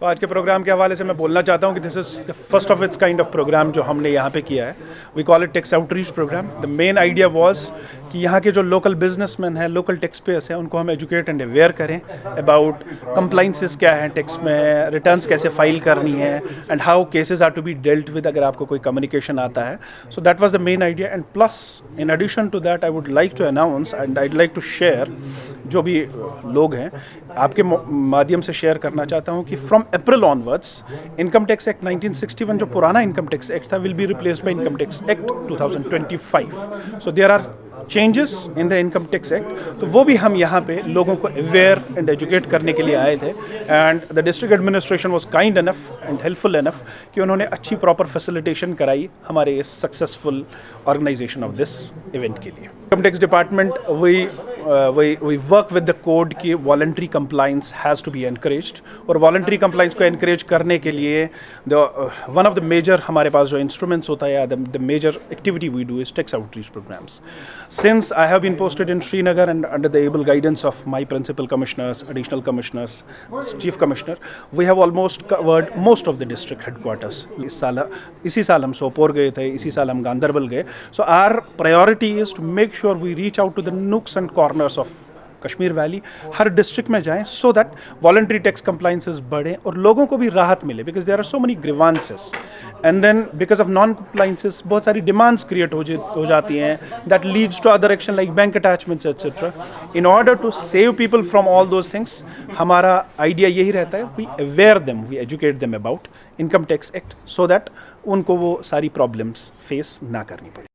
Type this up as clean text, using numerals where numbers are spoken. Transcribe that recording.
तो आज के प्रोग्राम के हवाले से मैं बोलना चाहता हूँ कि this is the first of its kind of programme जो हमने यहाँ पे किया है. We call it tax outreach programme. The main idea was कि यहाँ के जो लोकल बिजनेसमैन हैं, लोकल टैक्स पेयर्स हैं, उनको हम एजुकेट एंड अवेयर करें अबाउट कंप्लाइंसेस क्या हैं टैक्स में, रिटर्न्स कैसे फाइल करनी है, and how cases are to be dealt with अगर आपको कोई कम्युनिकेशन आता है. So that was the main idea. And plus in addition to that I would like to announce and I like to share, जो भी लोग हैं आपके माध्यम से शेयर करना चाहता हूँ कि from April onwards income tax act 1961 जो पुराना इनकम टैक्स एक्ट था will be replaced by income tax act 2025. So there are changes in the income tax act. तो वो भी हम यहाँ पे लोगों को अवेयर एंड एजुकेट करने के लिए आए थे. And the district administration was kind enough and helpful enough कि उन्होंने अच्छी प्रॉपर फैसिलिटेशन कराई हमारे इस successful organisation of this event के लिए. Income tax department we work with the code कि voluntary compliance has to be encouraged. और voluntary compliance को encourage करने के लिए one of the major हमारे पास जो instruments होता है, the major activity we do is tax outreach programs. Since I have been posted in Srinagar and under the able guidance of my principal commissioners, additional commissioners, chief commissioner, we have almost covered most of the district headquarters. इसी साल हम सोपोर गए थे, इसी साल हम गांधरबल गए. So our priority is to make sure we reach out to the nooks and corners of Kashmir valley, हर डिस्ट्रिक्ट में जाएं so that voluntary tax compliances बढ़ें और लोगों को भी राहत मिले. Because there are so many grievances and then because of non compliances बहुत सारी डिमांड्स क्रिएट हो जाती हैं that leads to other action like bank attachments etcetera. In order to save people from all those things हमारा idea यही रहता है, we aware them, we educate them about income tax act so that उनको वो सारी problems face ना करनी पड़े.